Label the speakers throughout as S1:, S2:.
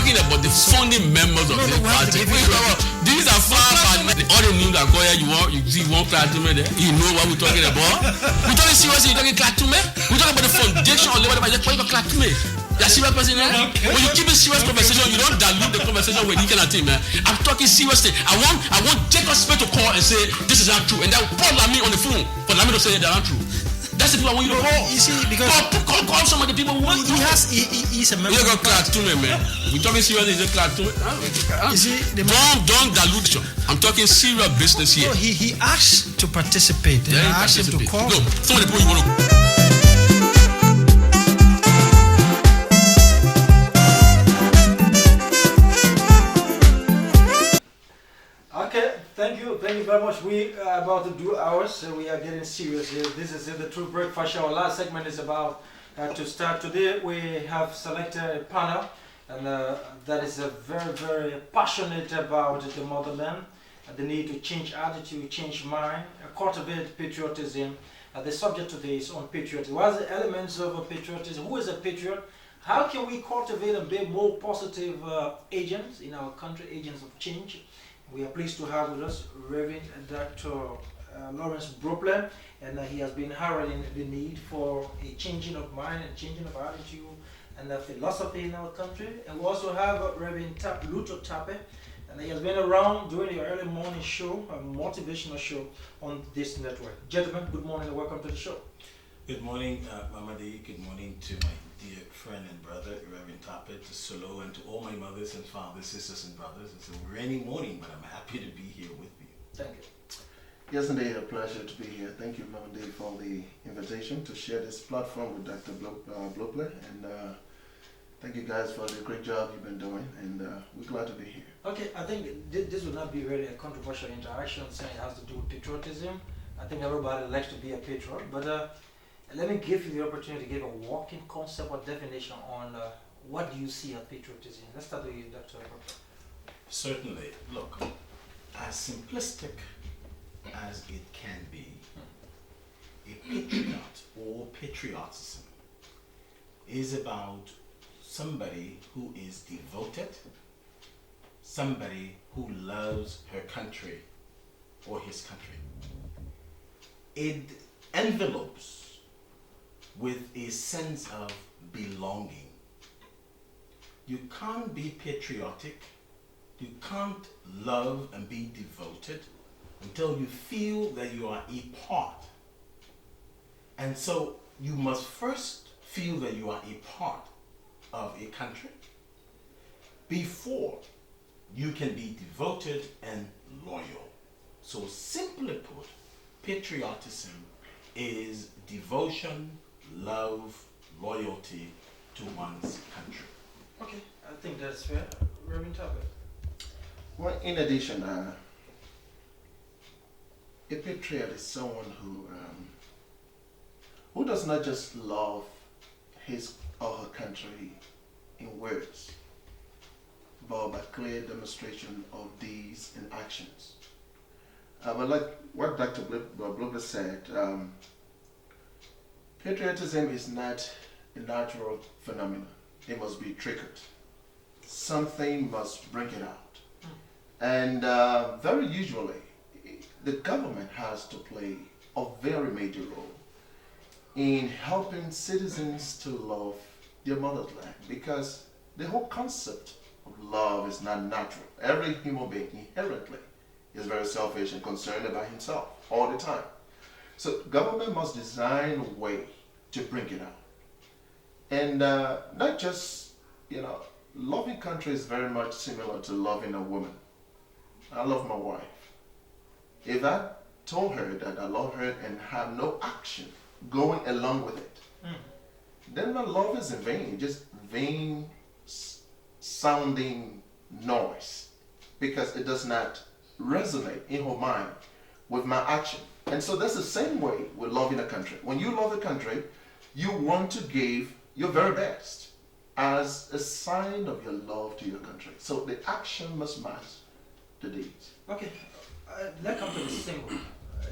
S1: talking about the founding members of this party. These are far from all the news that go here. You see one Klatume there. You know what we're talking about. We're talking seriously. You're talking Klatume. We're talking about the foundation of Liberia. Just call it Klatume. You're serious person, man. Okay. When you keep a serious conversation, you don't dilute the conversation with you cannot think, man. I'm talking seriously. I want Jacob Smith to call and say this is not true, and then Paul Lamy on the phone for Lamy to say they're not true. That's the people I want you to call. You see, because call some of the people who want
S2: he's a member.
S1: You got Klatume, man. We talking seriously, is Klatume?
S2: You see,
S1: don't dilute. I'm talking serious business here.
S2: No, he asked to participate.
S1: Yeah,
S2: I asked him to call.
S1: No, some of the people you want to.
S3: Thank you very much. We are about to do ours, so we are getting serious here. This is the True Breakfast Show. Our last segment is about to start. Today we have selected a panel, and that is very passionate about the motherland, the need to change attitude, change mind, cultivate patriotism. The subject today is on patriotism. What are the elements of patriotism? Who is a patriot? How can we cultivate and be more positive agents in our country, agents of change? We are pleased to have with us Reverend Dr. Lawrence Bropleh, and he has been heralding the need for a changing of mind and changing of attitude and philosophy in our country. And we also have Rev Luther Tarpeh, and he has been around doing the early morning show, a motivational show on this network. Gentlemen, good morning and welcome to the show.
S4: Good morning, Mamadi. Good morning to my dear friend and brother, Reverend Tarpeh, to Solo, and to all my mothers and fathers, sisters and brothers. It's a rainy morning, but I'm happy to be here with you.
S3: Thank you.
S5: Yes, indeed, a pleasure to be here. Thank you, Mamadi, for the invitation to share this platform with Dr. Bropleh, and thank you guys for the great job you've been doing, and we're glad to be here.
S3: Okay, I think this will not be really a controversial interaction saying it has to do with patriotism. I think everybody likes to be a patriot, but let me give you the opportunity to give a working concept or definition on what do you see as patriotism. Let's start with you, Dr. Bropleh.
S4: Certainly. Look, as simplistic as it can be, a patriot or patriotism is about somebody who is devoted, somebody who loves her country or his country. It envelopes with a sense of belonging. You can't be patriotic, you can't love and be devoted until you feel that you are a part. And so you must first feel that you are a part of a country before you can be devoted and loyal. So simply put, patriotism is devotion, love, loyalty to one's country.
S3: Okay, I think that's fair. Reverend Tarpeh.
S5: Well, in addition, a patriot is someone who does not just love his or her country in words, but by clear demonstration of deeds and actions. But like what Dr. Bropleh said, patriotism is not a natural phenomenon. It must be triggered. Something must bring it out. And very usually, the government has to play a very major role in helping citizens to love their motherland, because the whole concept of love is not natural. Every human being inherently is very selfish and concerned about himself all the time. So government must design a way to bring it out. And not just, loving country is very much similar to loving a woman. I love my wife. If I told her that I love her and have no action going along with it, then my love is in vain, just vain sounding noise, because it does not resonate in her mind with my action. And so that's the same way with loving a country. When you love a country, you want to give your very best as a sign of your love to your country. So the action must match the deeds.
S3: Okay, let's come to the symbol.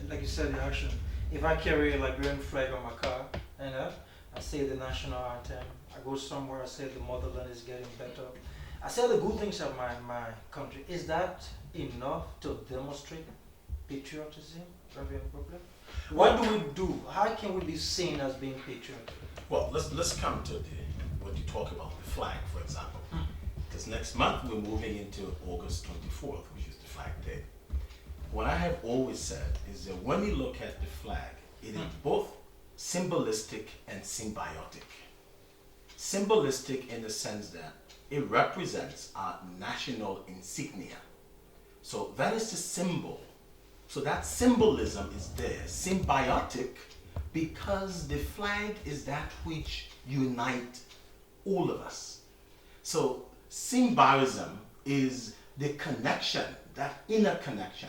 S3: Like you said, the action. If I carry a Liberian flag on my car and I say the national anthem, I go somewhere, I say the motherland is getting better, I say the good things of my country. Is that enough to demonstrate patriotism, Reverend Bropleh? What do we do? How can we be seen as being patriotic?
S4: Well, let's come to what you talk about, the flag, for example. Because next month we're moving into August 24th, which is the Flag Day. What I have always said is that when you look at the flag, it is both symbolistic and symbiotic. Symbolistic in the sense that it represents our national insignia. So that is the symbol. So that symbolism is there. Symbiotic because the flag is that which unites all of us. So symbolism is the connection, that inner connection.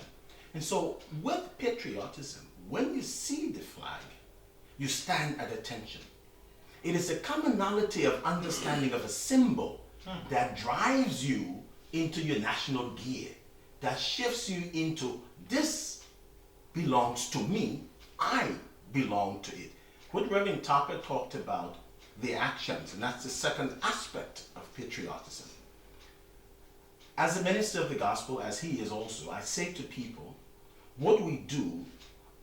S4: And so with patriotism, when you see the flag, you stand at attention. It is a commonality of understanding of a symbol that drives you into your national gear, that shifts you into this belongs to me, I belong to it. What Rev Tarpeh talked about, the actions, and that's the second aspect of patriotism. As a minister of the gospel, as he is also, I say to people, what we do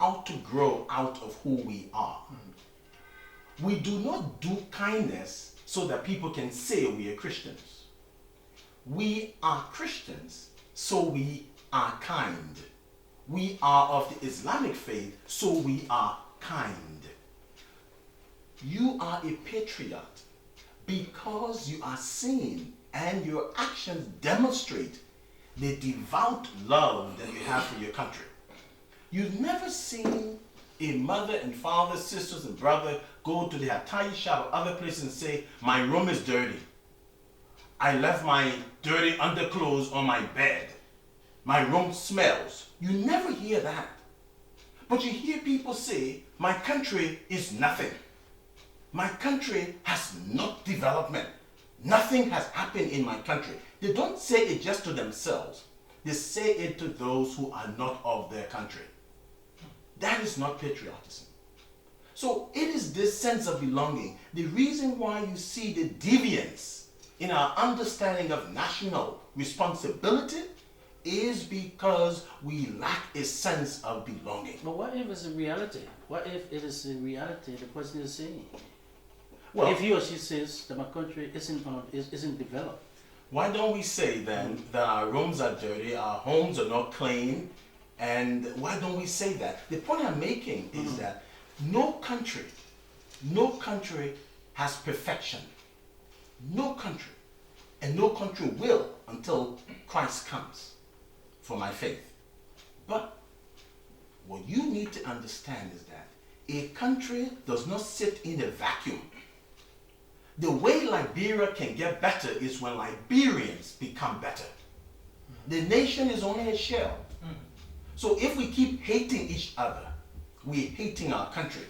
S4: ought to grow out of who we are. We do not do kindness so that people can say we are Christians. We are Christians, so we are kind. We are of the Islamic faith, so we are kind. You are a patriot because you are seen and your actions demonstrate the devout love that you have for your country. You've never seen a mother and father, sisters and brother go to the Hatay shop or other places and say, my room is dirty. I left my dirty underclothes on my bed. My room smells. You never hear that. But you hear people say, my country is nothing. My country has no development. Nothing has happened in my country. They don't say it just to themselves. They say it to those who are not of their country. That is not patriotism. So it is this sense of belonging. The reason why you see the deviance in our understanding of national responsibility is because we lack a sense of belonging.
S6: But what if it's a reality? What if it is a reality the person is saying?
S4: Well,
S6: if he or she says that my country isn't developed.
S4: Why don't we say then that our rooms are dirty, our homes are not clean, and why don't we say that? The point I'm making is that no country has perfection. No country. And no country will until Christ comes for my faith. But what you need to understand is that a country does not sit in a vacuum. The way Liberia can get better is when Liberians become better. The nation is only a shell. So if we keep hating each other, we're hating our country.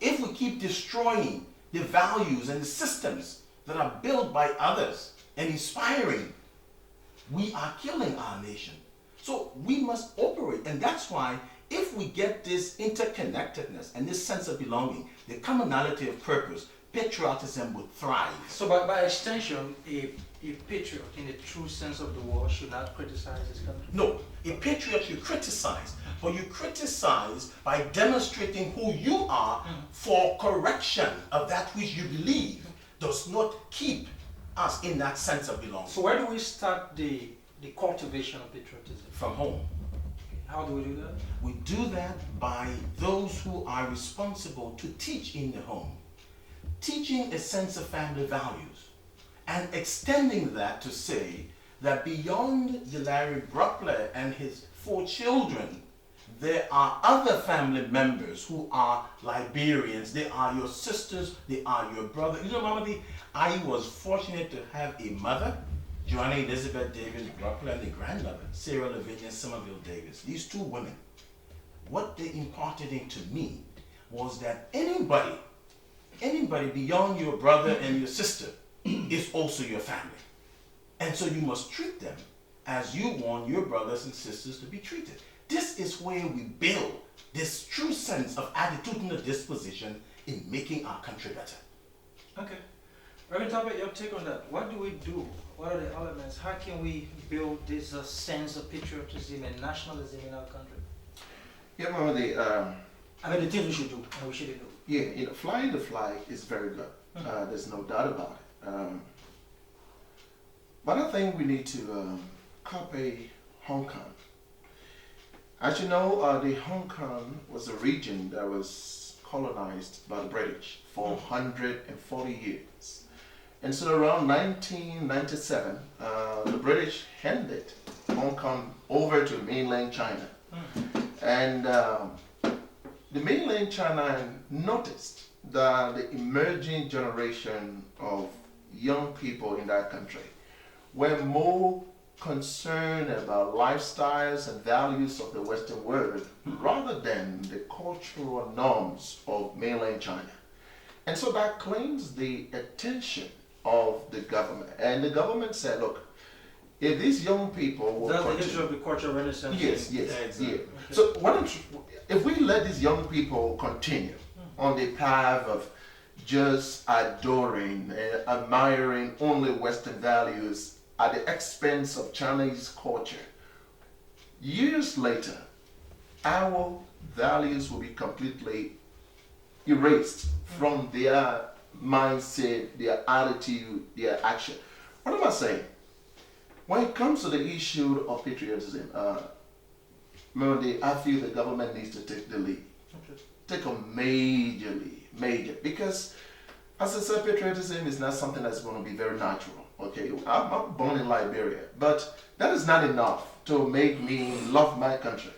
S4: If we keep destroying the values and the systems that are built by others and inspiring, we are killing our nation. So we must operate, and that's why if we get this interconnectedness and this sense of belonging, the commonality of purpose, patriotism will thrive.
S3: So by extension, a patriot in the true sense of the word should not criticize his country?
S4: No, a patriot you criticize, but you criticize by demonstrating who you are for correction of that which you believe does not keep us in that sense of belonging.
S3: So where do we start the cultivation of patriotism?
S4: From home.
S3: How do we do that?
S4: We do that by those who are responsible to teach in the home. Teaching a sense of family values and extending that to say that beyond the Larry Bropleh and his 4 children, there are other family members who are Liberians. They are your sisters, they are your brother. You know, Mama, I was fortunate to have a mother, Joanna Elizabeth Davis Bropleh, and a grandmother, Sarah Lavinia Somerville Davis. These 2 women, what they imparted into me was that anybody beyond your brother and your sister is also your family. And so you must treat them as you want your brothers and sisters to be treated. This is where we build this true sense of attitudinal disposition in making our country better.
S3: Okay. Rev Tarpeh, your take on that. What do we do? What are the elements? How can we build this sense of patriotism and nationalism in our country?
S5: Yeah, remember
S3: The things we should do and we shouldn't do.
S5: yeah, flying the flag is very good. There's no doubt about it. But I think we need to copy Hong Kong. As you know, the Hong Kong was a region that was colonized by the British for 140 years. And so around 1997, the British handed Hong Kong over to mainland China. And the mainland China noticed that the emerging generation of young people in that country were more concerned about lifestyles and values of the Western world rather than the cultural norms of mainland China. And so that claims the attention of the government. And the government said, look, if these young people will
S3: That's the
S5: continue,
S3: history of the cultural renaissance.
S5: yes,
S3: Yeah,
S4: exactly.
S5: yeah.
S3: Okay.
S5: So if we let these young people continue on the path of just adoring and admiring only Western values at the expense of Chinese culture, years later, our values will be completely erased from their mindset, their attitude, their action. What am I saying? When it comes to the issue of patriotism, I feel the government needs to take the lead.
S3: Okay.
S5: Take a major, because as I said, patriotism is not something that's going to be very natural. Okay, I'm born in Liberia, but that is not enough to make me love my country.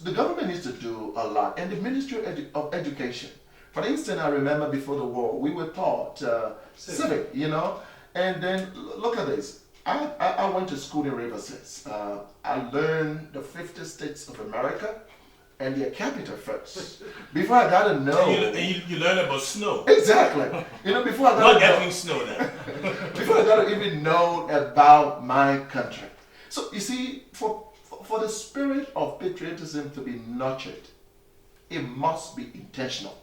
S5: The government needs to do a lot, and the Ministry of Education. For instance, I remember before the war, we were taught civic, and then look at this. I went to school in Rivers. I learned the 50 states of America and their capital first. Before I got to know.
S4: And you learn about snow.
S5: Exactly. Before I got
S4: Not
S5: to know.
S4: having snow then.
S5: Before I got to even know about my country. So you see, for the spirit of patriotism to be nurtured, it must be intentional.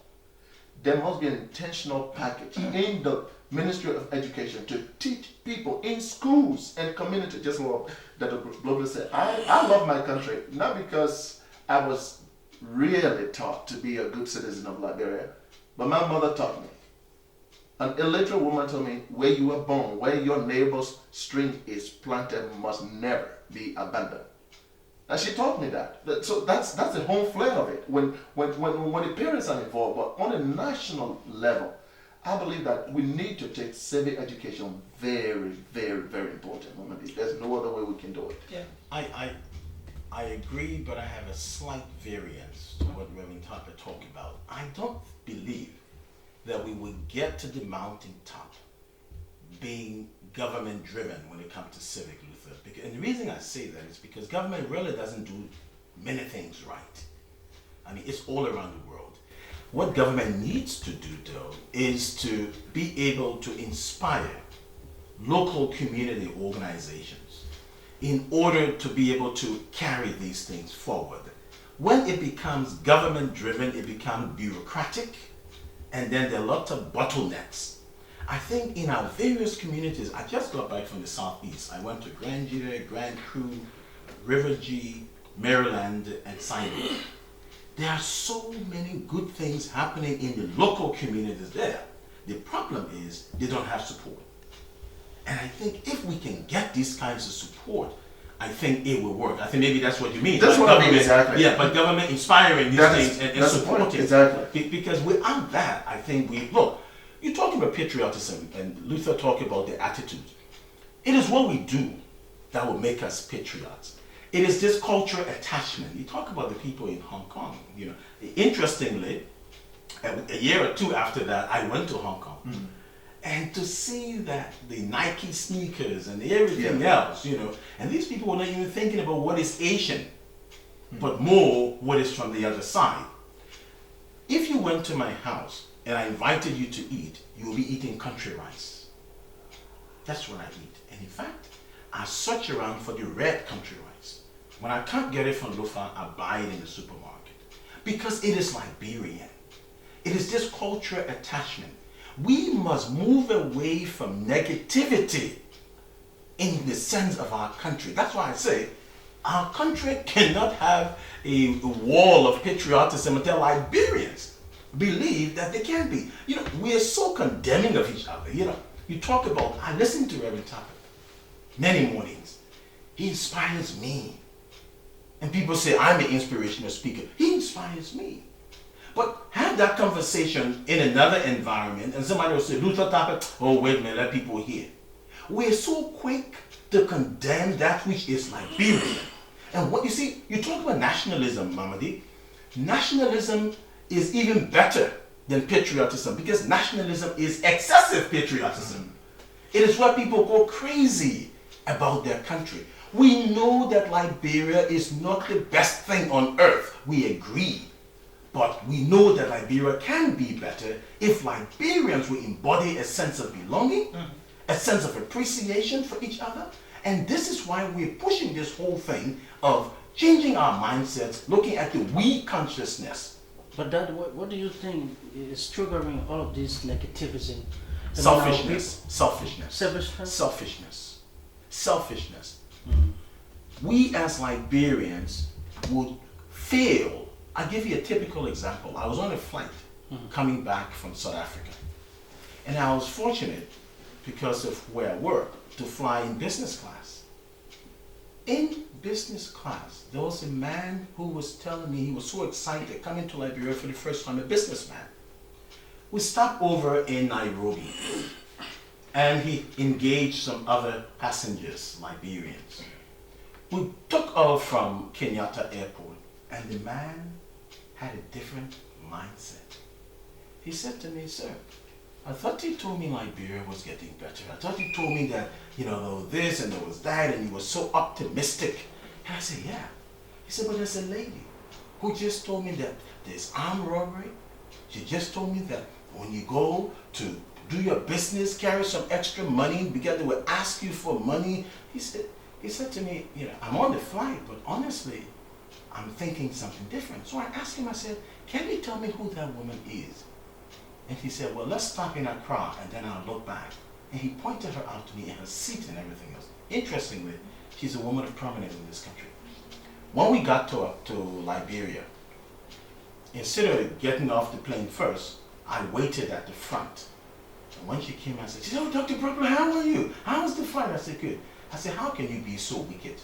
S5: There must be an intentional package in the Ministry of Education to teach people in schools and community, just what Dr. Bropleh said. I love my country, not because I was really taught to be a good citizen of Liberia, but my mother taught me. An illiterate woman told me, where you were born, where your neighbor's string is planted must never be abandoned. And she taught me that. So that's the home flair of it. When the parents are involved, but on a national level, I believe that we need to take civic education very, very, very important. There's no other way we can do it.
S3: Yeah.
S4: I agree, but I have a slight variance to what Reverend Tarpeh talked about. I don't believe that we will get to the mountaintop being government driven when it comes to civic, Luther. And the reason I say that is because government really doesn't do many things right. I mean, it's all around the world. What government needs to do, though, is to be able to inspire local community organizations in order to be able to carry these things forward. When it becomes government driven, it becomes bureaucratic, and then there are lots of bottlenecks. I think in our various communities, I just got back from the Southeast. I went to Grand Gira, Grand Cru, River G, Maryland, and Sinai. There are so many good things happening in the local communities there. The problem is they don't have support. And I think if we can get these kinds of support, I think it will work. I think maybe that's what you mean.
S5: That's what I mean, exactly.
S4: Yeah, but government inspiring these things and supporting.
S5: Exactly.
S4: Because without that, I think look, you're talking about patriotism, and Luther talked about the attitude. It is what we do that will make us patriots. It is this cultural attachment. You talk about the people in Hong Kong. Interestingly, a year or two after that, I went to Hong Kong. And to see that the Nike sneakers and everything else, and these people were not even thinking about what is Asian, but more what is from the other side. If you went to my house and I invited you to eat, you will be eating country rice. That's what I eat. And in fact, I search around for the red country rice. When I can't get it from Lofa, I buy it in the supermarket. Because it is Liberian. It is this cultural attachment. we must move away from negativity in the sense of our country. That's why I say our country cannot have a wall of patriotism until Liberians believe that they can be. You know, we are so condemning of each other. You know, you talk about, I listen to Rev Tarpeh many mornings. He inspires me. And people say, I'm an inspirational speaker. He inspires me. But have that conversation in another environment and somebody will say, Luther Tarpeh, oh wait a minute, let people hear. We're so quick to condemn that which is Liberian. And what you see, you talk about nationalism, Mamadi. Nationalism is even better than patriotism because nationalism is excessive patriotism. It is where people go crazy about their country. We know that Liberia is not the best thing on earth. We agree. But we know that Liberia can be better if Liberians will embody a sense of belonging, a sense of appreciation for each other. And this is why we're pushing this whole thing of changing our mindsets, looking at the we consciousness.
S6: But Dad, what do you think is triggering all of this negativism?
S4: Selfishness. Selfishness.
S6: Selfishness.
S4: Selfishness. Selfishness. We as Liberians would fail. I'll give you a typical example. I was on a flight coming back from South Africa. And I was fortunate, because of where I work, to fly in business class. In business class, there was a man who was telling me he was so excited coming to Liberia for the first time, a businessman. We stopped over in Nairobi and he engaged some other passengers, Liberians. We took off from Kenyatta Airport and the man had a different mindset. He said to me, sir, I thought you told me Liberia was getting better. I thought you told me that, you know, there was this and there was that and you were so optimistic. And I said, yeah. He said, but there's a lady who just told me that there's armed robbery. She just told me that when you go to do your business, carry some extra money because they will ask you for money. He said to me, you know, I'm on the flight, but honestly, I'm thinking something different. So I asked him, I said, can you tell me who that woman is? And he said, well, let's stop in Accra and then I'll look back. And he pointed her out to me and her seat and everything else. Interestingly, she's a woman of prominence in this country. When we got to Liberia, instead of getting off the plane first, I waited at the front. And when she came, I said, she said, oh, Dr. Bropleh, how are you? How was the flight? I said, good. I said, how can you be so wicked?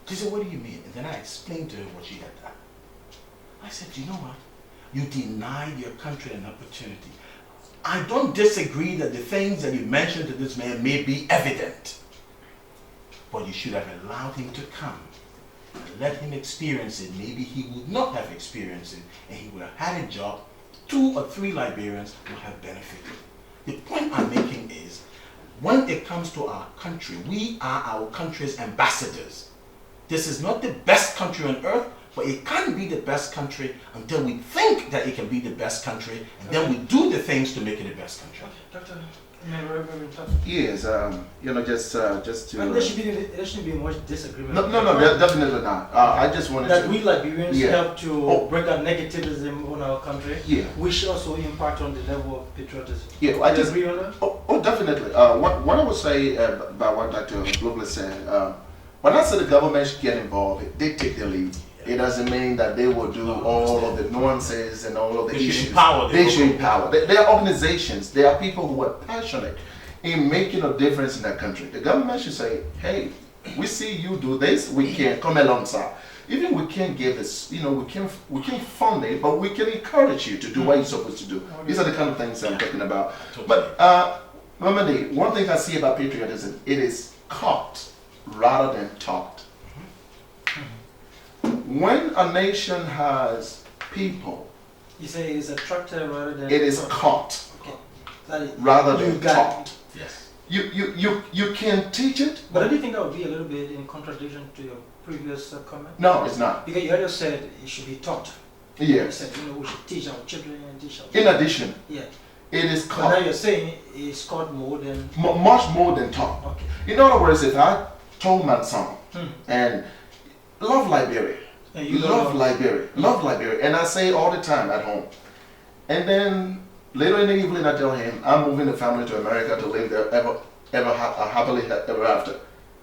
S4: She said, what do you mean? And then I explained to her what she had done. I said, you know what? You denied your country an opportunity. I don't disagree that the things that you mentioned to this man may be evident. But you should have allowed him to come and let him experience it. Maybe he would not have experienced it and he would have had a job. 2 or 3 Liberians would have benefited. The point I'm making is, when it comes to our country, we are our country's ambassadors. This is not the best country on earth, but it can be the best country until we think that it can be the best country, and then we do the things to make it the best country.
S3: Doctor,
S5: yes, you know, just to.
S3: there shouldn't be much disagreement.
S5: No, definitely not. I just wanted
S3: that
S5: to.
S3: we Liberians help to
S5: Oh.
S3: break out negativism on our country.
S5: Yeah.
S3: Which also impact on the level of patriotism.
S5: Yeah, I just
S3: agree on that.
S5: Oh, definitely. What I would say about what Dr. Bropleh said, when I say the government should get involved, they take the lead. It doesn't mean that they will do all of the nuances and all of the issues. They should empower. They are organizations. They are people who are passionate in making a difference in their country. The government should say, hey, we see you do this, we can come alongside. Even we can't give this, you know, we can't fund it, but we can encourage you to do what you're supposed to do. These are the kind of things I'm talking about. But Mamadi, one thing I see about patriotism, it is caught rather than taught. When a nation has people,
S3: You say it's attracted rather than
S5: it is caught
S3: Okay.
S5: rather than taught.
S4: Yes.
S5: You can teach it.
S3: But don't you think that would be a little bit in contradiction to your previous comment?
S5: No, it's not.
S3: Because you earlier said it should be taught. You
S5: Yes.
S3: said, you know, we should teach our children and teach our
S5: In
S3: children.
S5: addition,
S3: Yeah.
S5: it is
S3: But now
S5: caught
S3: you're saying it's called more than.
S5: much more than taught.
S3: Okay.
S5: In other words, if I told my son and love Liberia,
S3: And you
S5: love
S3: don't know.
S5: Liberia, love Liberia, and I say all the time at home, and then Later in the evening, I tell him, I'm moving the family to America to live there happily ever after.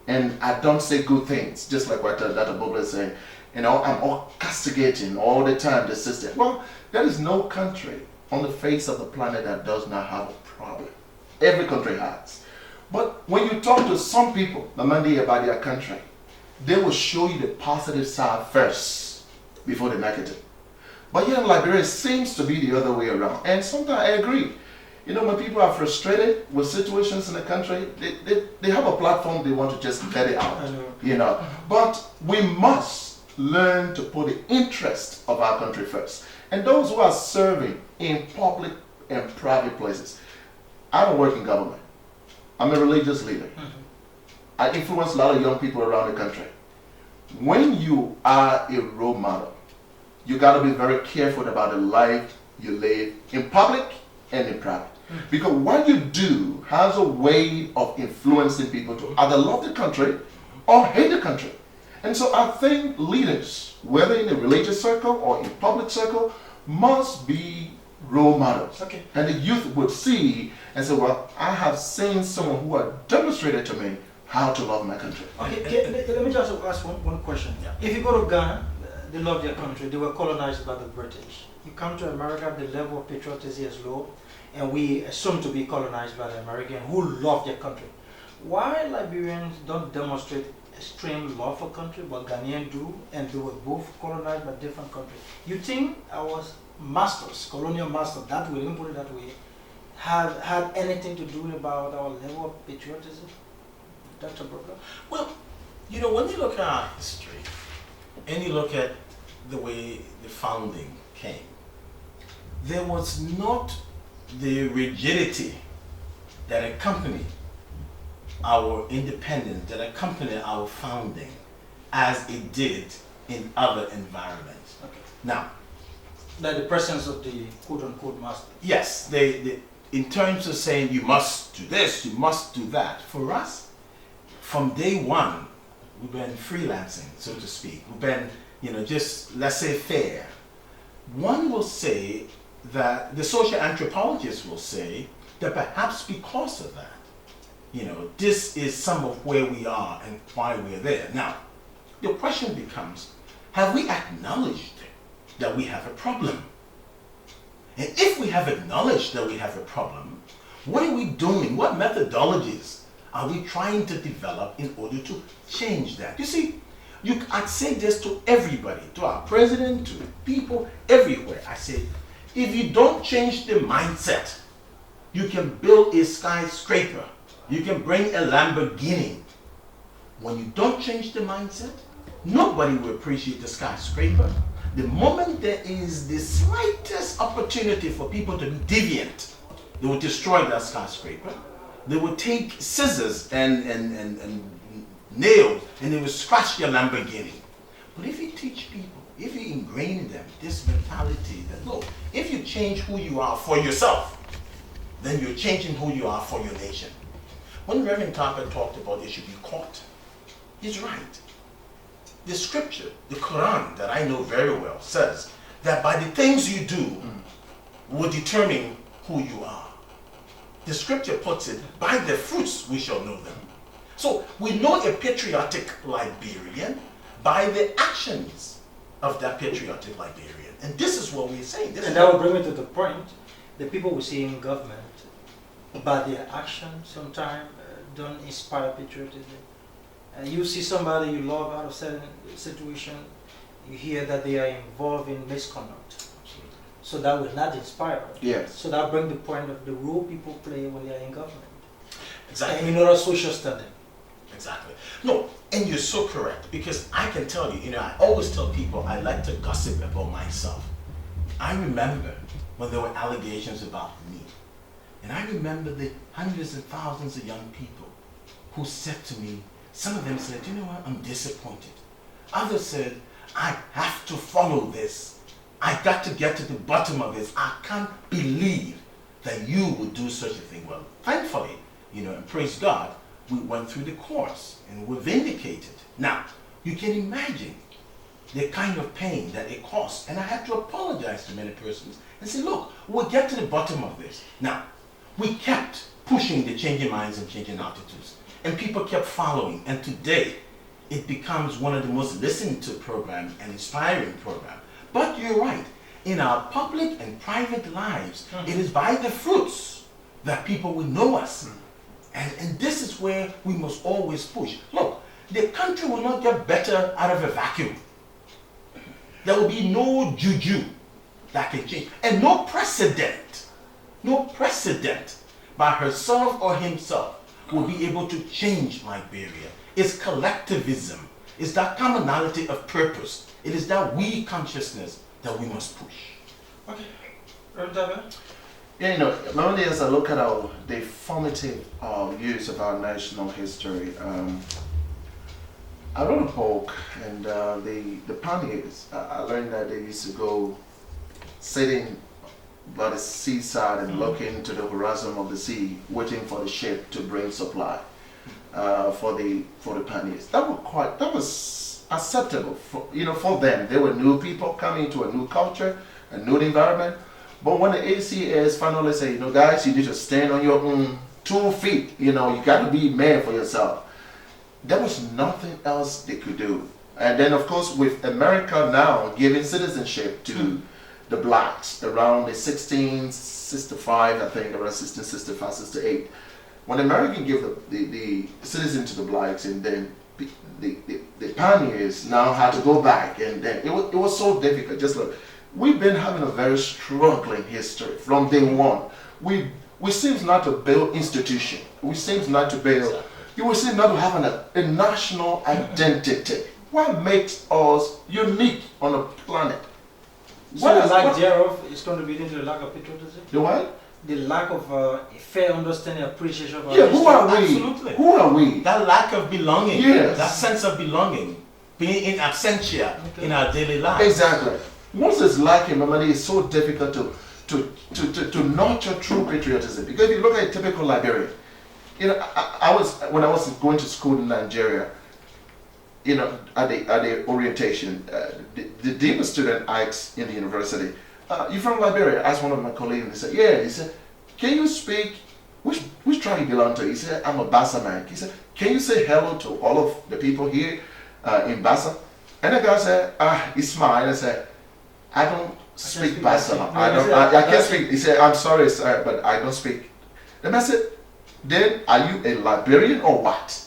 S5: And I don't say good things, just like what Dr. Bropleh is saying. You know, I'm all castigating all the time the system. Well, there is no country on the face of the planet that does not have a problem. Every country has. But when you talk to some people, Mamandi, about their country, they will show you the positive side first before the negative. But here in Liberia, it seems to be the other way around. And sometimes I agree. You know, when people are frustrated with situations in the country, they have a platform, they want to just let it out. You know. But we must learn to put the interest of our country first. And those who are serving in public and private places. I don't work in government. I'm a religious leader. I influence a lot of young people around the country. When you are a role model, you got to be very careful about the life you live in public and in private. Because what you do has a way of influencing people to either love the country or hate the country. And so I think leaders, whether in a religious circle or in public circle, must be role models.
S3: Okay.
S5: And the youth would see and say, well, I have seen someone who has demonstrated to me how to love my country.
S3: Okay, let me just ask one question.
S4: Yeah.
S3: If you go to Ghana, they love their country. They were colonized by the British. You come to America, the level of patriotism is low, and we assume to be colonized by the Americans who love their country. Why Liberians don't demonstrate extreme love for country, but Ghanaians do, and they were both colonized by different countries? You think our masters, colonial masters, that way, let me put it that way, have had anything to do about our level of patriotism? Dr. Bropleh?
S4: Well, you know, when you look at our history and you look at the way the founding came, there was not the rigidity that accompanied our independence, that accompanied our founding, as it did in other environments.
S3: Okay.
S4: Now,
S3: Like the presence of the quote-unquote master.
S4: yes, they in terms of saying you must do this, you must do that. For us, from day one, we've been freelancing, so to speak. We've been, you know, just let's say fair. One will say that the social anthropologists will say that perhaps because of that, you know, this is some of where we are and why we're there. Now, the question becomes, have we acknowledged that we have a problem? And if we have acknowledged that we have a problem, what are we doing? What methodologies are we trying to develop in order to change that? You see, I'd say this to everybody, to our president, to people everywhere. I say, if you don't change the mindset, you can build a skyscraper, you can bring a Lamborghini. When you don't change the mindset, nobody will appreciate the skyscraper. The moment there is the slightest opportunity for people to be deviant, they will destroy that skyscraper. They will take scissors and nails and they will scratch your Lamborghini. But if you teach people, if you ingrain in them this mentality that, look, if you change who you are for yourself, then you're changing who you are for your nation. When Rev Tarpeh talked about it should be caught, he's right. The scripture, the Quran that I know very well, says that by the things you do will determine who you are. The scripture puts it, by the fruits we shall know them. So we know a patriotic Liberian by the actions of that patriotic Liberian. And this is what we're saying.
S3: And that will bring me to the point, the people we see in government, by their actions sometimes don't inspire patriotism. You see somebody you love out of certain situation, you hear that they are involved in misconduct. So that will not inspire.
S5: Yes.
S3: So that brings the point of the role people play when they are in government.
S4: Exactly.
S3: And in order social standing.
S4: Exactly. No, and you're so correct, because I can tell you, you know, I always tell people I like to gossip about myself. I remember when there were allegations about me. And I remember the hundreds and thousands of young people who said to me, some of them said, you know what, I'm disappointed. Others said, I have to follow this. I got to get to the bottom of this. I can't believe that you would do such a thing. Well, thankfully, you know, and praise God, we went through the course and were vindicated. Now, you can imagine the kind of pain that it cost. And I had to apologize to many persons and say, look, we'll get to the bottom of this. Now, we kept pushing the changing minds and changing attitudes, and people kept following, and today it becomes one of the most listened to program and inspiring program. But you're right, in our public and private lives, it is by the fruits that people will know us. And this is where we must always push. Look, the country will not get better out of a vacuum. There will be no juju that can change. And no precedent by herself or himself will be able to change Liberia. It's collectivism. It's that commonality of purpose. It is that we consciousness that we must push.
S3: Okay. Rev Tarpeh?
S5: Yeah, you know, normally as I look at the formative years of our national history, I wrote a book, and the pioneers, I learned that they used to go sitting by the seaside and looking into the horizon of the sea, waiting for the ship to bring supply for the pioneers. That was acceptable for them. They were new people coming to a new culture, a new environment. But when the ACS finally say, guys, you need to stand on your own 2 feet, you got to be man for yourself. There was nothing else they could do. And then, of course, with America now giving citizenship to the blacks around the 1665, I think, around 1665, 68. When America gave the citizen to the blacks, and then the pioneers now had to go back, and then it was so difficult. Just look, we've been having a very struggling history from day one. We seem not to build institution. We seem not to build. You seem not to have a national identity. What makes us unique on the planet?
S3: So the lack thereof is contributing to the lack of patriotism?
S5: The what?
S3: The lack of a fair understanding, appreciation of our
S5: Yeah, who are we?
S4: Absolutely.
S5: Who are we?
S4: That lack of belonging,
S5: Yes.
S4: that sense of belonging, being in absentia in our daily lives.
S5: Exactly. Once it's lacking, Mamadi, it's so difficult to nurture true patriotism. Because if you look at a typical Liberian, when I was going to school in Nigeria, at the orientation, the dean student asked in the university, "You from Liberia?" I asked one of my colleagues, and he said, "Yeah." He said, "Can you speak? Which tribe you belong to?" He said, "I'm a Bassa man." He said, "Can you say hello to all of the people here in Bassa?" And the guy said, he smiled and said, "I don't speak Bassa. I can't speak." He said, "I'm sorry, sir, but I don't speak." Then I said, "Then are you a Liberian or what?"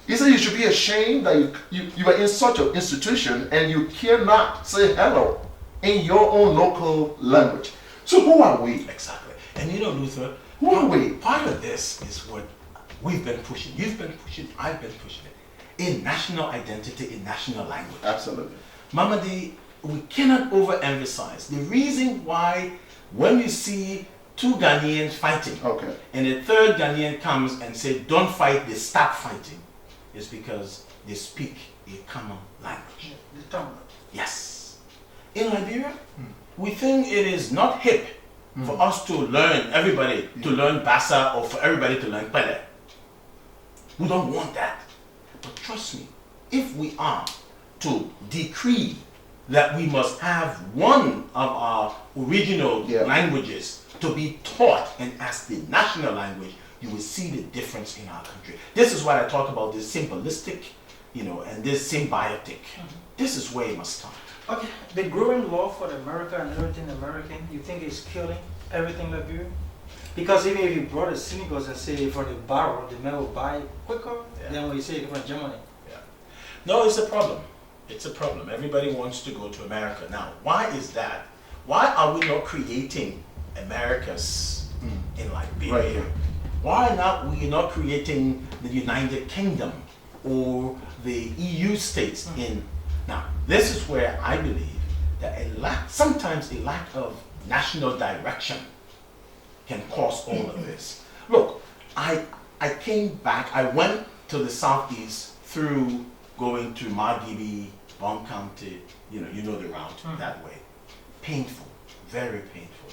S5: He said, "You should be ashamed that you are in such an institution and you cannot say hello in your own local language." So who are we?
S4: Exactly. And Luther,
S5: Who are we?
S4: Part of this is what we've been pushing. You've been pushing, I've been pushing it. In national identity, in national language.
S5: Absolutely.
S4: Mamadi, we cannot overemphasize the reason why when you see 2 Ghanaians fighting,
S5: Okay.
S4: and a 3rd Ghanaian comes and says, "Don't fight," they stop fighting, is because they speak a common language.
S3: The tongue.
S4: Yes. In Liberia, we think it is not hip for us to learn, everybody to learn Bassa or for everybody to learn Pele. We don't want that. But trust me, if we are to decree that we must have one of our original languages to be taught and as the national language, you will see the difference in our country. This is why I talk about this symbolistic, and this symbiotic. This is where it must start.
S3: Okay, the growing love for America and everything American, you think is killing everything Liberia? Because even if you brought the cynicals and say for the barrel, the men will buy quicker than when you say it from Germany.
S4: Yeah. No, it's a problem. It's a problem. Everybody wants to go to America. Now, why is that? Why are we not creating Americas in Liberia?
S5: Right.
S4: Why not we not creating the United Kingdom or the EU states in? Now, this is where I believe that sometimes a lack of national direction can cause all of this. Look, I came back, I went to the southeast through going to Margibi, Bon County, you know the route that way. Painful, very painful.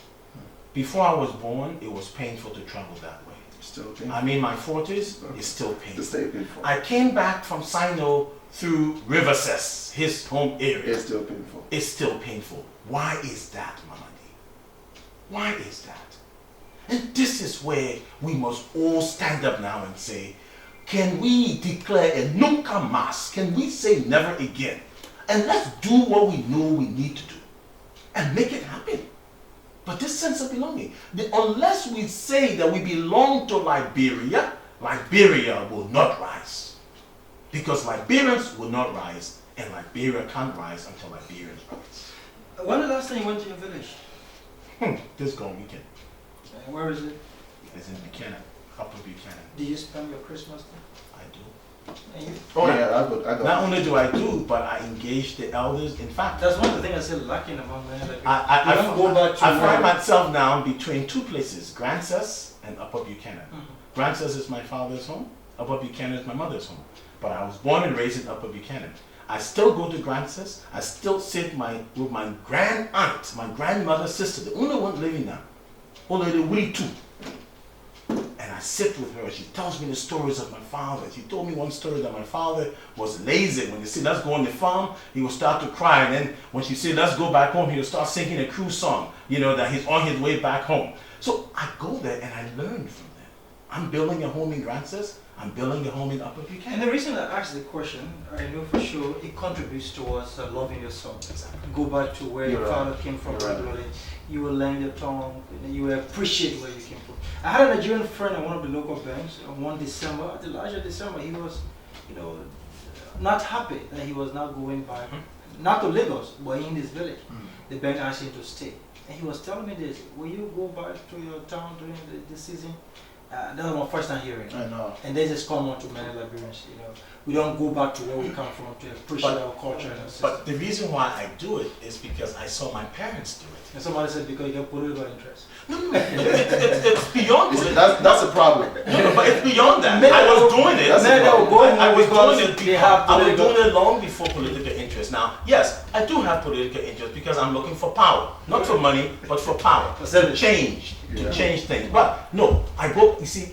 S4: Before I was born, it was painful to travel that way.
S5: Still painful.
S4: I'm in my 40s, it's still painful.
S5: It's still painful.
S4: I came back from Sino through Riverses, his home area.
S5: It's still painful.
S4: It's still painful. Why is that, Mamadi? Why is that? And this is where we must all stand up now and say, can we declare a nunca más? Can we say never again? And let's do what we know we need to do and make it happen. But this sense of belonging, unless we say that we belong to Liberia, Liberia will not rise. Because Liberians will not rise, and Liberia can't rise until Liberians rise.
S3: When the last time you went to your village?
S4: This gone weekend.
S3: Where is it?
S4: It's in Buchanan, Upper Buchanan.
S3: Do you spend your Christmas there?
S4: I do.
S3: And you?
S5: Oh yeah, I go.
S4: Not only do I do, but I engage the elders. In fact,
S3: That's one of the things I say lacking among many like
S4: I
S3: you don't go back to
S4: I find
S3: where-
S4: myself now between two places, Grances and Upper Buchanan.
S3: Mhm.
S4: Grances is my father's home, Upper Buchanan is my mother's home. But I was born and raised in Upper Buchanan. I still go to Grances. I still sit with my grand aunt, my grandmother's sister, the only one living now. Only the we too. And I sit with her. She tells me the stories of my father. She told me one story that my father was lazy. When they said, let's go on the farm, he would start to cry. And then when she said, let's go back home, he would start singing a cruise song, that he's on his way back home. So I go there and I learn from them. I'm building a home in Grances. I'm building a home in Upper
S3: And
S4: Buchanan.
S3: the reason I asked the question, I know for sure it contributes towards loving your son. Go back to where your
S5: You're
S3: father
S5: right.
S3: came from
S5: You're right.
S3: regularly. You will learn your tongue, and you will appreciate where you came from. I had a Nigerian friend at one of the local banks on one December, the larger December, he was, not happy that he was not going back, not to Lagos, but in his village. The bank asked him to stay. And he was telling me this, will you go back to your town during the season? That was my first time hearing it.
S5: I know.
S3: And this is common to many Liberians, We don't go back to where we come from to appreciate our culture and our system.
S4: But the reason why I do it is because I saw my parents do it.
S3: And somebody said because you get political interest.
S4: It's beyond it.
S5: That's a problem.
S4: No, but it's beyond that.
S3: Many
S4: I was
S3: will-
S4: doing it.
S3: many will go
S4: I was
S3: because
S4: doing it
S3: they
S4: because
S3: have
S4: I was
S3: political-
S4: doing it long before political interest. Now, yes, I do have political interest because I'm looking for power, not for money, but for power to change,
S5: Yeah.
S4: to change things. But no, I go. You see,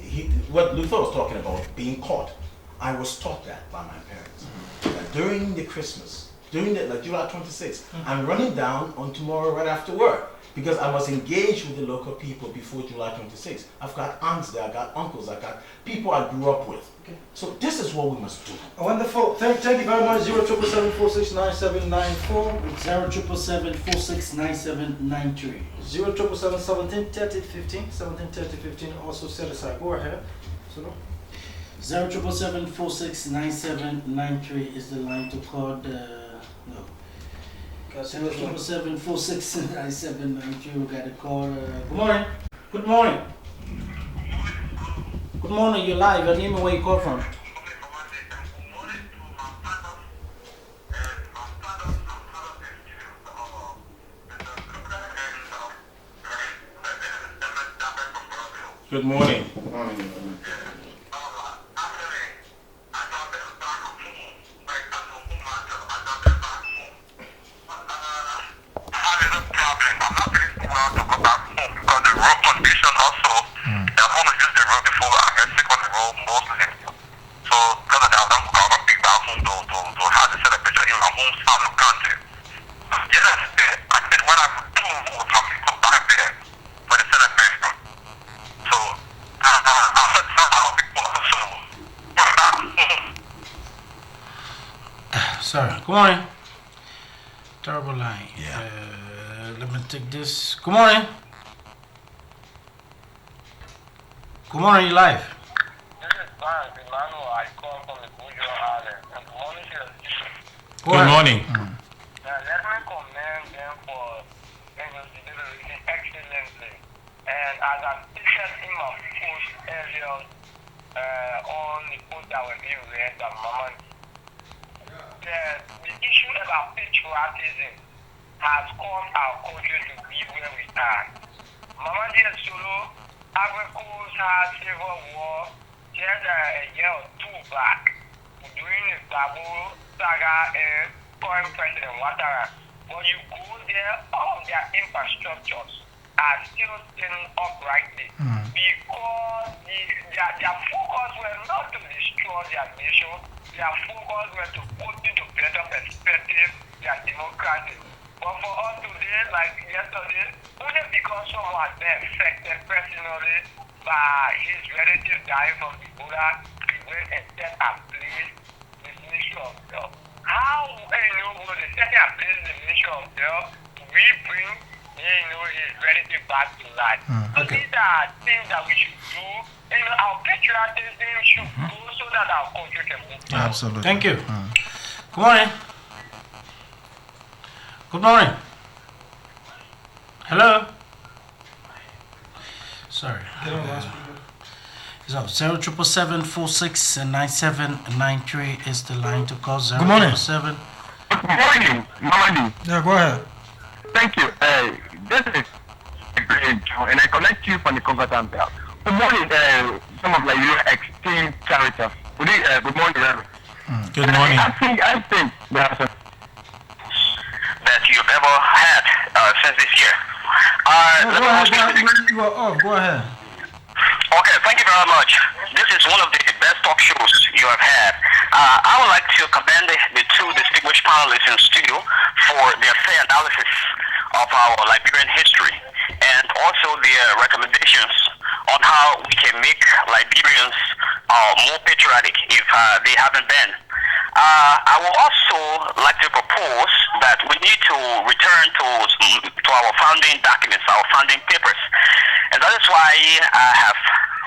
S4: what Luther was talking about being caught. I was taught that by my parents. That during the Christmas, during like July 26th, I'm running down on tomorrow right after work. Because I must engage with the local people before July 26th. I've got aunts there, I got uncles, I got people I grew up with.
S3: Okay.
S4: So this is what we must do.
S3: Wonderful. Thank you very much. 077469794.
S6: 077469793.
S3: 077173015. 173015 also set aside. Go ahead. So,
S6: 077469793 is the line to call the. No. 077469793. We got a call. Good morning. Good morning. Good morning. You're live. Your name and where you call from?
S4: Good morning.
S6: Sorry. Good morning. Terrible line.
S4: Yeah.
S6: Let me take this. Good morning. Good morning. You live.
S4: Good morning.
S7: Let me commend them for investigating excellently. And as I stated in my post earlier on the post that was being read by Mama, the issue about patriotism has caused our country to be where we are. Mama dear Solo, Ivory Coast had civil war just a year or two back during the Babu saga and current President Ouattara. When you go there, all of their infrastructures are still standing uprightly because their focus was not to destroy their nation, their focus was to put into better perspective their democracy. But for us today, like yesterday, only because someone has been affected personally by his relative dying from Ebola, he went and set and placed the ministry of health. How, will the setting and placing the ministry of health, we bring, his relative back to life? So these are things that we should do. Our patriotism should go so that our country can move forward.
S2: Absolutely.
S3: Thank you. Good morning. Good morning. Hello. Sorry. It's up 077769793 is the line to call.
S2: Good morning.
S3: 077.
S8: Good morning, Mamadi.
S2: Yeah, go ahead.
S8: Thank you. This is great, and I connect you from the Congo Belt. Good morning, some of esteemed characters. Good morning, Rev.
S2: Good morning.
S8: I think there's a
S7: That you've ever had since this year.
S2: Go ahead. You are off. Go ahead.
S7: Okay, thank you very much. This is one of the best talk shows you have had. I would like to commend the two distinguished panelists in studio for their fair analysis of our Liberian history and also their recommendations on how we can make Liberians more patriotic if they haven't been. I would also like to propose that we need to return to our founding documents, our founding papers. And that is why I have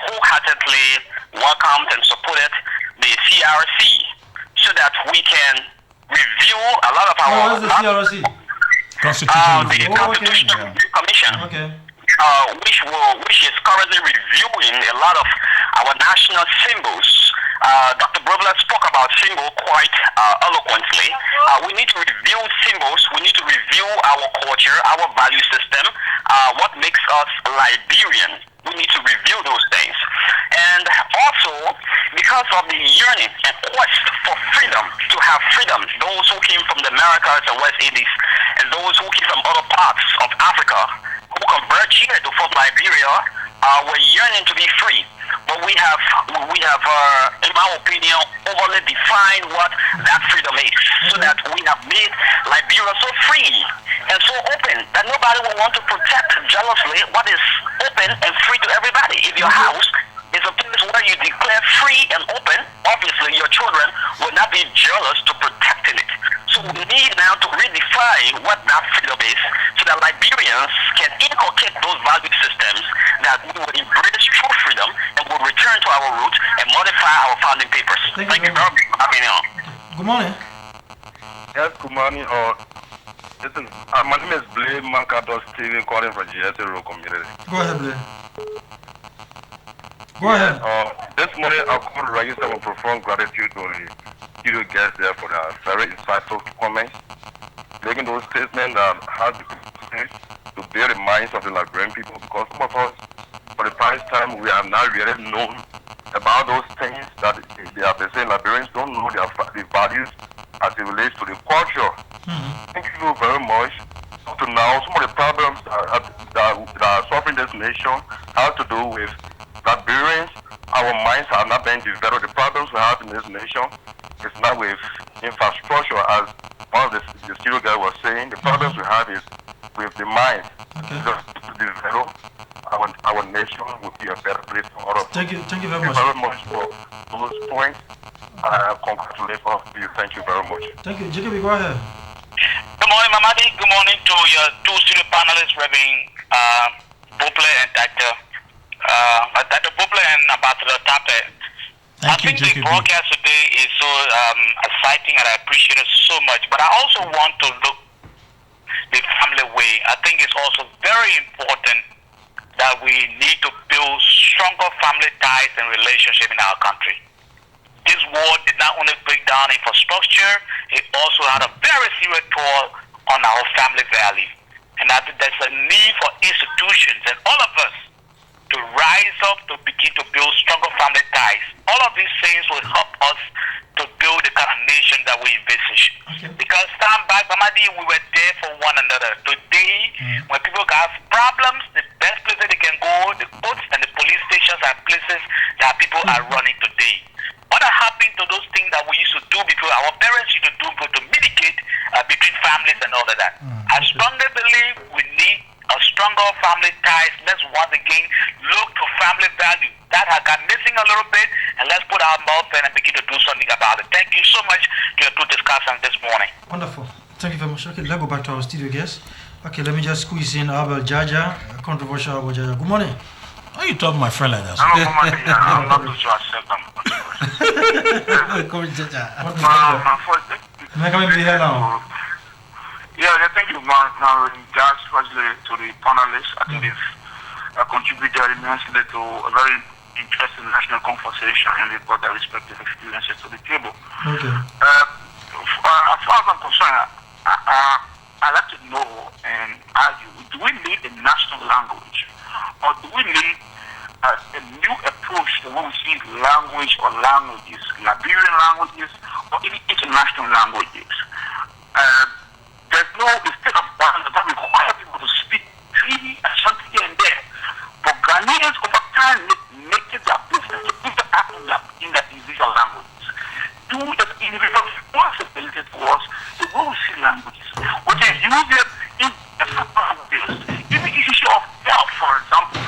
S7: wholeheartedly welcomed and supported the CRC so that we can review a lot of our...
S3: What is the CRC?
S8: the Constitutional Review Commission,
S3: Okay.
S8: which is currently reviewing a lot of our national symbols. Dr. Bropleh spoke about symbol quite eloquently. We need to review symbols. We need to review our culture, our value system, what makes us Liberian. We need to review those things. And also, because of the yearning and quest for freedom, to have freedom, those who came from the Americas and West Indies, and those who came from other parts of Africa, who converged here to form Liberia, were yearning to be free. But we have, in my opinion, overly defined what that freedom is, so that we have made Liberia so free and so open that nobody will want to protect jealously what is open and free to everybody. If your house is a place where you declare free and open, obviously your children will not be jealous to protecting it. So we need now to redefine what that freedom is so that Liberians can inculcate those value systems that we will embrace true freedom and will return to our roots and modify our founding papers. Thank you very much for having me on.
S3: Good morning.
S9: Yes, good morning. Listen, my name is Blaine Mankado Steven calling from GSA Rural Community.
S2: Go ahead, Blaine. Go ahead.
S9: This morning I called to register my profound gratitude to the studio guests there for their very insightful comments, making those statements that have to bear the minds of the Liberian people, because some of us, for the past time, we have not really known about those things that they have been saying. Liberians don't know the values as it relates to the culture. Thank you very much. Up to now, some of the problems that are suffering this nation have to do with Liberians. Our minds have not been developed. The problems we have in this nation is not with infrastructure, as one of the studio guys was saying. The problems we have is with the mind. Because to develop our nation would be a better place for all of us.
S3: Thank you very
S9: Thank you
S3: much.
S9: very much for those points. Congratulations to you. Thank you very much.
S3: Thank you. Jacob, go ahead.
S7: Good morning, Mamadi. Good morning to your two studio panelists, Rev Bropleh and Dr. Bropleh and Ambassador Tarpeh. I think the broadcast today is so exciting, and I appreciate it so much. But I also want to look the family way. I think it's also very important that we need to build stronger family ties and relationship in our country. This war did not only break down infrastructure, it also had a very serious toll on our family value. And I think there's a need for institutions and all of us to rise up to begin to build stronger family ties. All of these things will help us to build the kind of nation that we envisage. Because stand back, Mamadi, we were there for one another. Today, when people have problems, the best places they can go, the courts and the police stations are places that people are running today. What happened to those things that we used to do before, our parents used to do to mitigate
S8: between families and all of that. I strongly believe we need a stronger family ties. Let's once again look to family value. That has got missing a little bit, and let's put our mouth in and begin to do something about it. Thank you so much to your two discussants this morning.
S3: Wonderful. Thank you very much. Okay, let's go back to our studio guest. Okay, let me just squeeze in Abel Jaja, controversial Abel Jaja. Good morning.
S10: Why are you talking my friend like that?
S7: I'm not going to accept them.
S3: Come Jaja.
S7: Thank you, man. Now, in regards firstly to the panelists, I think they've contributed immensely to a very interesting national conversation, and they've got their respective experiences to the table.
S3: Okay.
S7: As far as I'm concerned, I'd like to know and argue, do we need a national language, or do we need a new approach to when we see language or languages, Liberian languages or any international languages? There's no state of balance that requires people to speak freely and something here and there. But Ghanaians over time make it their business to interact in their individual languages. Do the individual responsibility towards the way we see languages, which is used in a languages. In the issue of health, for example,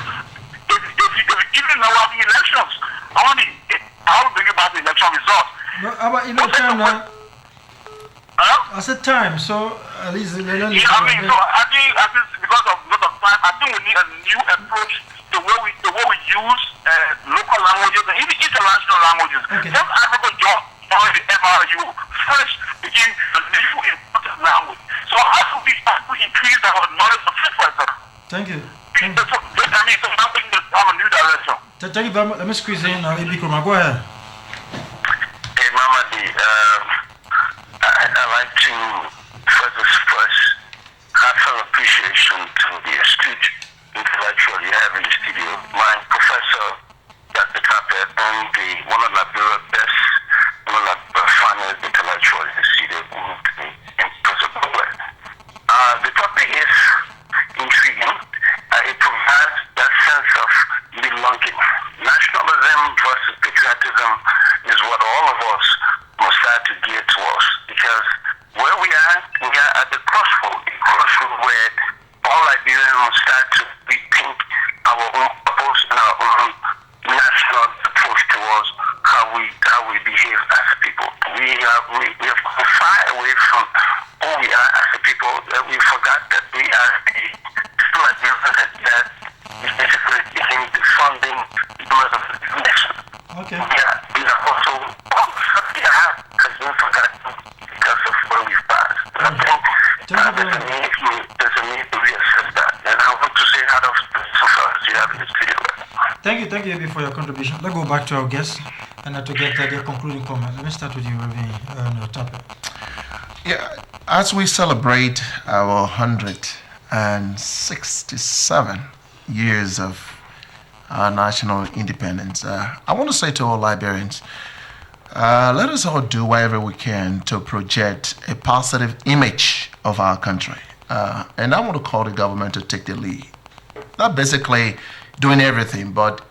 S7: even now at the elections, I want to bring about the election results.
S3: No, about election now. I said time, so at least
S7: so I think because of time, I think we need a new approach the way we use local languages and even international languages.
S3: Okay.
S7: Just African job on the MRU first begin a new important language. So how do we increase our knowledge of it, for example?
S3: Thank you.
S7: So I'm thinking to have a new direction.
S3: Thank you very much. Let me squeeze in Ibi Kurma. Go ahead.
S8: Hey, Mama D, I'd like to first heartfelt appreciation to the astute intellectual you have in the studio. My professor, Dr. Tarpeh, and one of Liberia's best, one of Liberia's finest intellectuals in the studio, and Professor Bropleh. The topic is intriguing. It provides that sense of belonging. Nationalism versus patriotism is what all of us must start to gear towards, because where we are at the crossroad where all Liberians must start to rethink our own purpose and our own national approach towards how we behave as a people. We have gone far away from who we are as a people. We forgot that we are Liberians that is basically giving the funding members of the nation.
S3: Okay.
S8: We are also has been forgotten because of where we've passed. I think there's a need to reassess that. And I want to say out of so far as you have in this video.
S3: Thank you, Ibi, for your contribution. Let's go back to our guests and to get their concluding comment. Let me start with you, Rev Tarpeh.
S5: Yeah, as we celebrate our 167 years of our national independence, I want to say to all Liberians, let us all do whatever we can to project a positive image of our country. And I want to call the government to take the lead. Not basically doing everything, but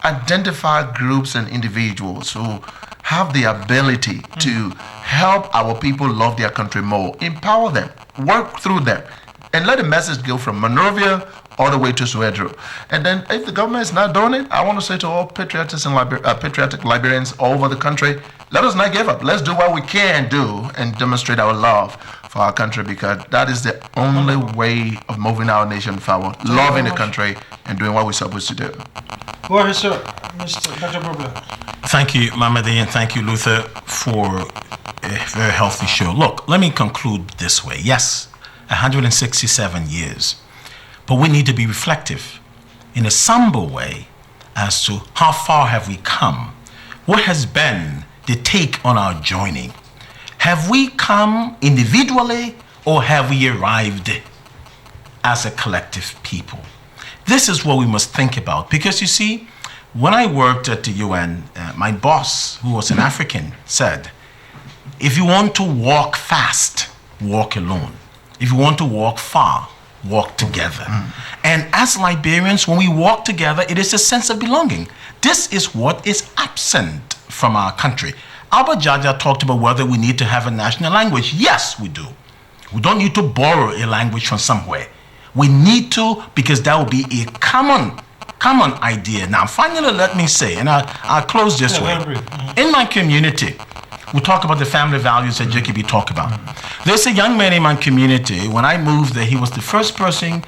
S5: identify groups and individuals who have the ability to help our people love their country more. Empower them, work through them, and let the message go from Monrovia all the way to Suedro. And then if the government is not doing it, I want to say to all patriotic Liberians all over the country, let us not give up. Let's do what we can do and demonstrate our love for our country, because that is the only way of moving our nation forward, loving the country and doing what we're supposed to do.
S3: Go ahead, sir. Mr. Dr. Bropleh.
S10: Thank you, Mamadi, and thank you, Luther, for a very healthy show. Look, let me conclude this way. Yes, 167 years. But we need to be reflective in a somber way as to how far have we come? What has been the take on our joining? Have we come individually, or have we arrived as a collective people? This is what we must think about, because you see, when I worked at the UN, my boss, who was an African, said, if you want to walk fast, walk alone. If you want to walk far, walk together. And as Liberians, when we walk together, it is a sense of belonging. This is what is absent from our country. Albert Jaja talked about whether we need to have a national language. Yes, we do. We don't need to borrow a language from somewhere. We need to, because that will be a common idea. Now, finally, let me say, and I'll close this way. In my community, we talk about the family values that Jacoby talked about. There's a young man in my community. When I moved there, he was the first person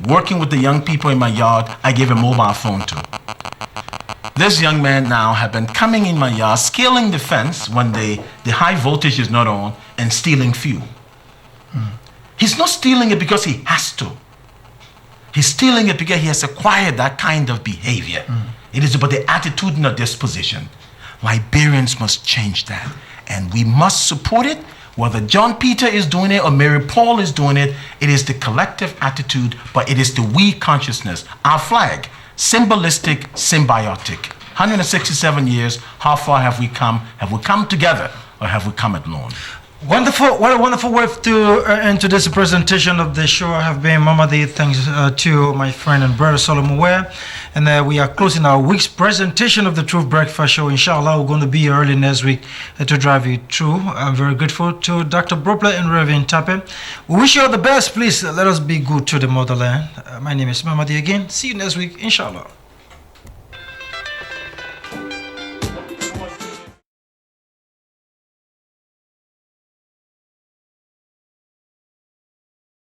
S10: working with the young people in my yard I gave a mobile phone to. This young man now have been coming in my yard, scaling the fence when the high voltage is not on, and stealing fuel. He's not stealing it because he has to. He's stealing it because he has acquired that kind of behavior. It is about the attitudinal disposition. Liberians must change that. And we must support it. Whether John Peter is doing it or Mary Paul is doing it, it is the collective attitude, but it is the we consciousness. Our flag, symbolistic, symbiotic. 167 years, how far have we come? Have we come together or have we come alone?
S3: Wonderful, what a wonderful way to end to this presentation of the show have been Mama D. Thanks to my friend and brother Solomon Ware. And we are closing our week's presentation of the Truth Breakfast Show. Inshallah, we're going to be here early next week to drive you through. I'm very grateful to Dr. Bropleh and Rev Tarpeh. We wish you all the best. Please let us be good to the motherland. My name is Mama D again. See you next week, inshallah.